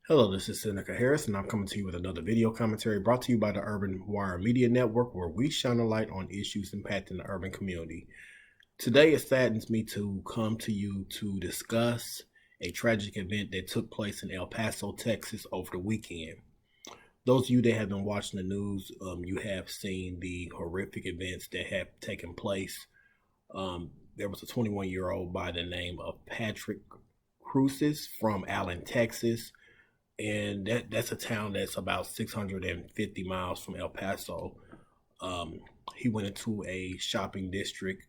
Hello, this is Seneca Harris, and I'm coming to you with another video commentary brought to you by the UrbanWire Media Network, where we shine a light on issues impacting the urban community. Today, it saddens me to come to you to discuss a tragic event that took place in El Paso, Texas over the weekend. Those of you that have been watching the news, you have seen the horrific events that have taken place. There was a 21-year-old by the name of Patrick Crusius from Allen, Texas. And that's a town that's about 650 miles from El Paso. He went into a shopping district,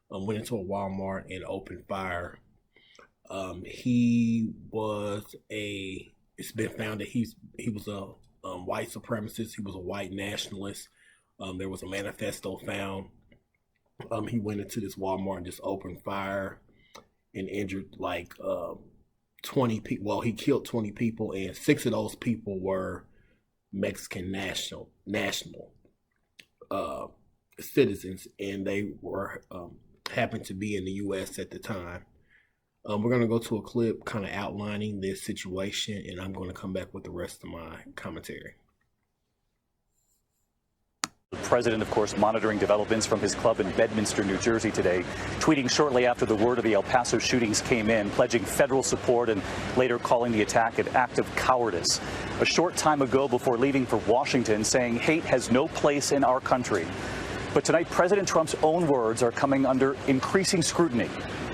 went into a Walmart and opened fire. It's been found that he was a white supremacist. He was a white nationalist. There was a manifesto found. He went into this Walmart and just opened fire and injured 20 people. Well, he killed 20 people, and 6 of those people were Mexican national citizens, and they were happened to be in the U.S. at the time. We're going to go to a clip kind of outlining this situation, and I'm going to come back with the rest of my commentary. The president, of course, monitoring developments from his club in Bedminster, New Jersey today, tweeting shortly after the word of the El Paso shootings came in, pledging federal support and later calling the attack an act of cowardice. A short time ago before leaving for Washington, saying hate has no place in our country. But tonight, President Trump's own words are coming under increasing scrutiny.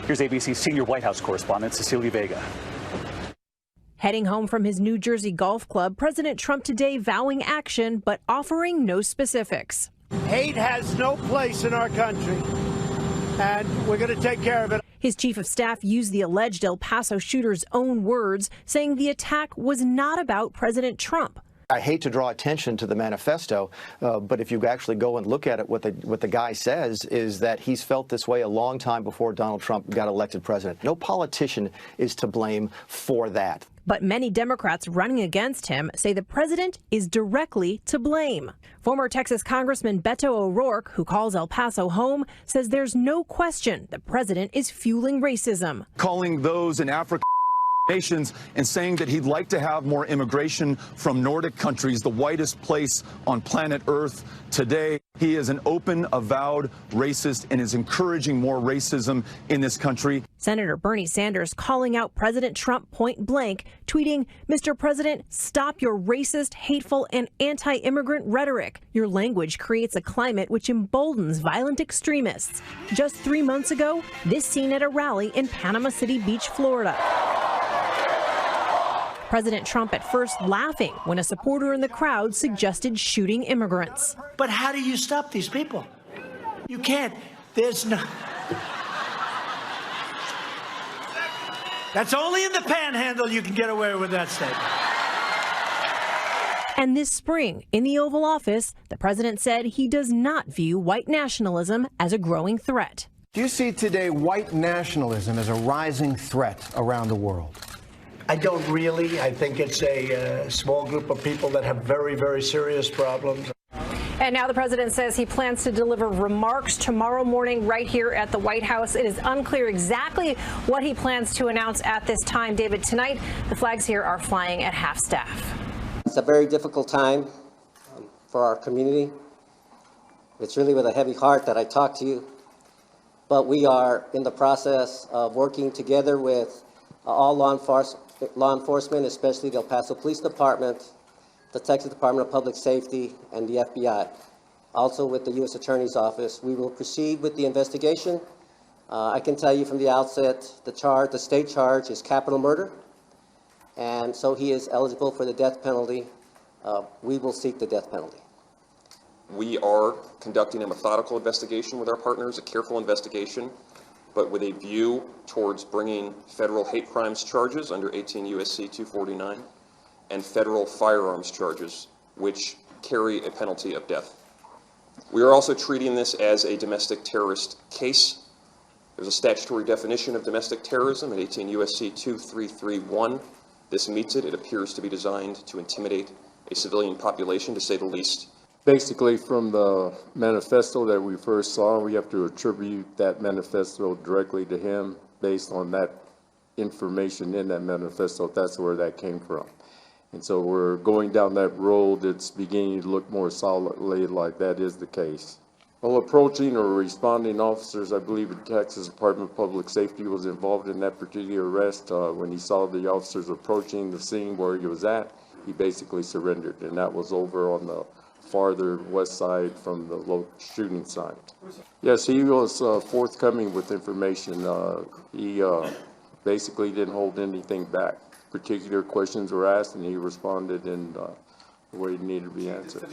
Here's ABC's senior White House correspondent, Cecilia Vega. Heading home from his New Jersey golf club, President Trump today vowing action but offering no specifics. Hate has no place in our country, and we're going to take care of it. His chief of staff used the alleged El Paso shooter's own words, saying the attack was not about President Trump. I hate to draw attention to the manifesto, but if you actually go and look at it, what the guy says is that he's felt this way a long time before Donald Trump got elected president. No politician is to blame for that. But many Democrats running against him say the president is directly to blame. Former Texas Congressman Beto O'Rourke, who calls El Paso home, says there's no question the president is fueling racism. Calling those in Africa nations and saying that he'd like to have more immigration from Nordic countries, the whitest place on planet Earth today. He is an open, avowed racist and is encouraging more racism in this country. Senator Bernie Sanders calling out President Trump point blank, tweeting, "Mr. President, stop your racist, hateful, and anti-immigrant rhetoric. Your language creates a climate which emboldens violent extremists." Just 3 months ago, this scene at a rally in Panama City Beach, Florida. President Trump at first laughing when a supporter in the crowd suggested shooting immigrants. But how do you stop these people? You can't. There's no... That's only in the panhandle you can get away with that statement. And this spring, in the Oval Office, the president said he does not view white nationalism as a growing threat. Do you see today white nationalism as a rising threat around the world? I don't really. I think it's a small group of people that have very, very serious problems. And now the president says he plans to deliver remarks tomorrow morning right here at the White House. It is unclear exactly what he plans to announce at this time. David, tonight the flags here are flying at half staff. It's a very difficult time for our community. It's really with a heavy heart that I talk to you. But we are in the process of working together with all law enforcement, especially the El Paso Police Department, the Texas Department of Public Safety, and the FBI. Also with the U.S. Attorney's Office, we will proceed with the investigation. I can tell you from the outset, the state charge is capital murder, and so he is eligible for the death penalty. We will seek the death penalty. We are conducting a methodical investigation with our partners, a careful investigation, but with a view towards bringing federal hate crimes charges under 18 U.S.C. 249 and federal firearms charges, which carry a penalty of death. We are also treating this as a domestic terrorist case. There's a statutory definition of domestic terrorism at 18 U.S.C. 2331. This meets it. It appears to be designed to intimidate a civilian population, to say the least. Basically, from the manifesto that we first saw, we have to attribute that manifesto directly to him based on that information in that manifesto. That's where that came from. And so we're going down that road that's beginning to look more solidly like that is the case. Well, approaching or responding officers, I believe the Texas Department of Public Safety was involved in that particular arrest. When he saw the officers approaching the scene where he was at, he basically surrendered, and that was over on the farther west side from the shooting site. Yes, he was forthcoming with information. He basically didn't hold anything back. Particular questions were asked, and he responded in the way it needed to be answered.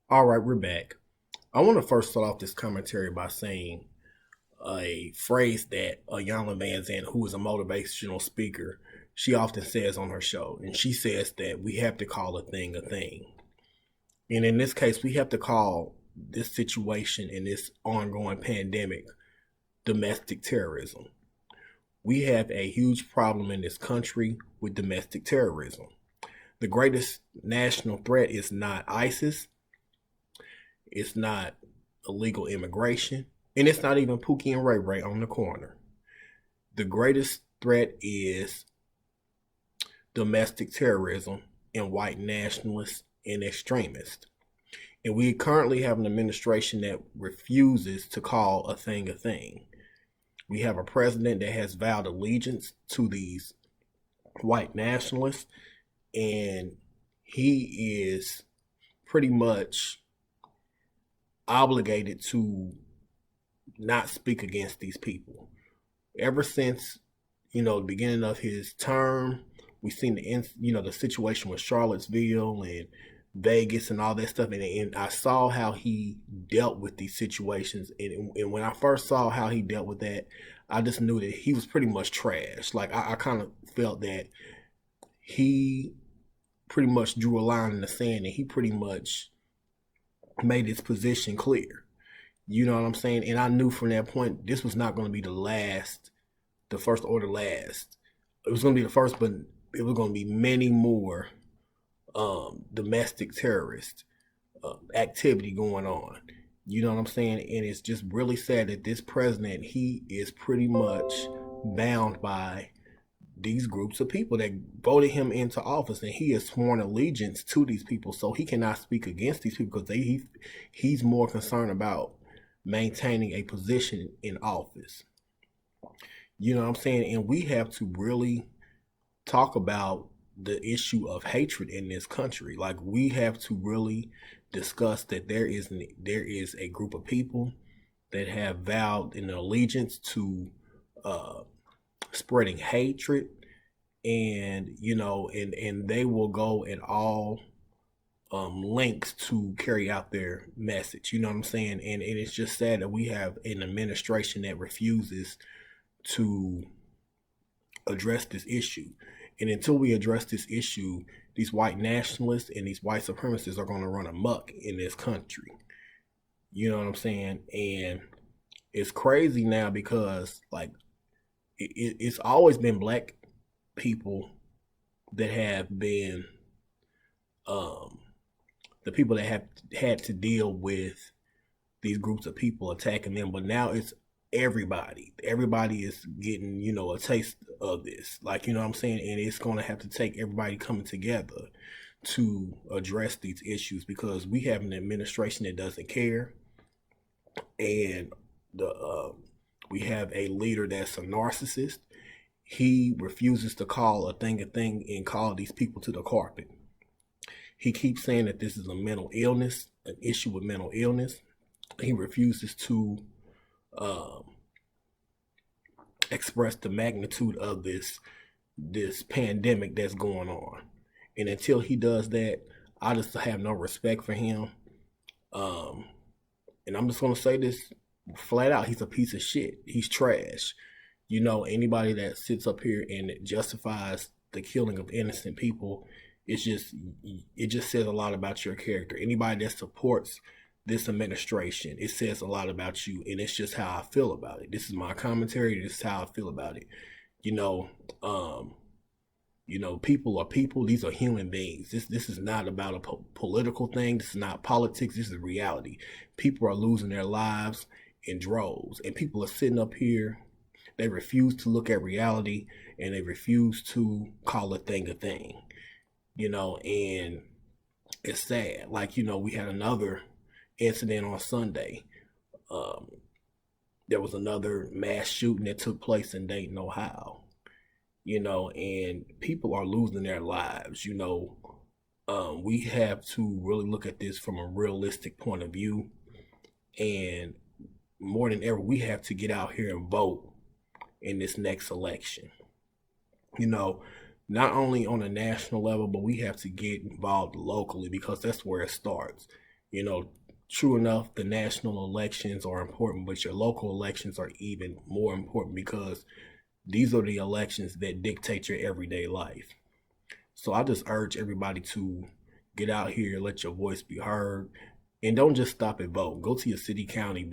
All right, we're back. I want to first start off this commentary by saying a phrase that Ayanna Van Zandt, who is a motivational speaker, she often says on her show. And she says that we have to call a thing a thing. And in this case, we have to call this situation and this ongoing pandemic domestic terrorism. We have a huge problem in this country with domestic terrorism. The greatest national threat is not ISIS. It's not illegal immigration. And it's not even Pookie and Ray Ray on the corner. The greatest threat is domestic terrorism and white nationalists and extremists. And we currently have an administration that refuses to call a thing a thing. We have a president that has vowed allegiance to these white nationalists, and he is pretty much obligated to not speak against these people. Ever since, the beginning of his term, we've seen the situation with Charlottesville and Vegas and all that stuff, and I saw how he dealt with these situations, and when I first saw how he dealt with that, I just knew that he was pretty much trash. Like I kind of felt that he pretty much drew a line in the sand, and he pretty much made his position clear. You know what I'm saying? And I knew from that point this was not going to be the first or the last. It was going to be the first, but it was going to be many more domestic terrorist activity going on. You know what I'm saying? And it's just really sad that this president, he is pretty much bound by these groups of people that voted him into office, and he has sworn allegiance to these people, so he cannot speak against these people because he's more concerned about maintaining a position in office. You know what I'm saying? And we have to really talk about the issue of hatred in this country. Like, we have to really discuss that there is a group of people that have vowed an allegiance to spreading hatred, and and they will go at all lengths to carry out their message. You know what I'm saying? And it's just sad that we have an administration that refuses to address this issue. And until we address this issue, these white nationalists and these white supremacists are going to run amok in this country. You know what I'm saying? And it's crazy now because, like, it's always been black people that have been the people that have had to deal with these groups of people attacking them. But now it's everybody. Everybody is getting, a taste of this. Like, you know what I'm saying? And it's going to have to take everybody coming together to address these issues, because we have an administration that doesn't care. And we have a leader that's a narcissist. He refuses to call a thing and call these people to the carpet. He keeps saying that this is a mental illness, an issue with mental illness. He refuses to express the magnitude of this pandemic that's going on. And until he does that, I just have no respect for him. And I'm just going to say this flat out. He's a piece of shit. He's trash. Anybody that sits up here and justifies the killing of innocent people, it just says a lot about your character. Anybody that supports this administration, it says a lot about you, and it's just how I feel about it. This is my commentary. This is how I feel about it. People are people. These are human beings. This is not about a political thing. This is not politics. This is reality. People are losing their lives in droves, and people are sitting up here. They refuse to look at reality, and they refuse to call a thing, and it's sad. Like, we had another incident on Sunday. There was another mass shooting that took place in Dayton, Ohio, and people are losing their lives. We have to really look at this from a realistic point of view, and more than ever, we have to get out here and vote in this next election. Not only on a national level, but we have to get involved locally, because that's where it starts. True enough, the national elections are important, but your local elections are even more important, because these are the elections that dictate your everyday life. So I just urge everybody to get out here, let your voice be heard, and don't just stop at vote. Go to your city, county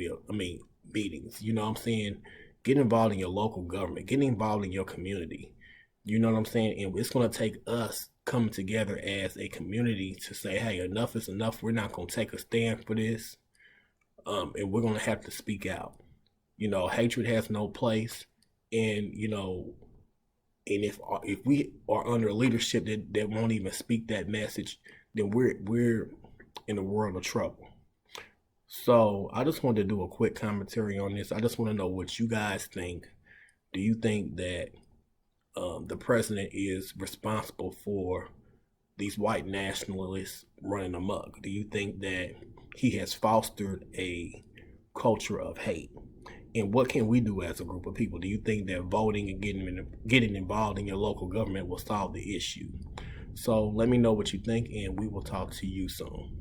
meetings. You know what I'm saying? Get involved in your local government. Get involved in your community. You know what I'm saying? And it's going to take us coming together as a community to say, hey, enough is enough. We're not going to take a stand for this. And we're going to have to speak out. Hatred has no place. And, and if we are under leadership that won't even speak that message, then we're in a world of trouble. So I just wanted to do a quick commentary on this. I just want to know what you guys think. Do you think that the president is responsible for these white nationalists running amok? Do you think that he has fostered a culture of hate? And what can we do as a group of people? Do you think that voting and getting involved in your local government will solve the issue? So let me know what you think, and we will talk to you soon.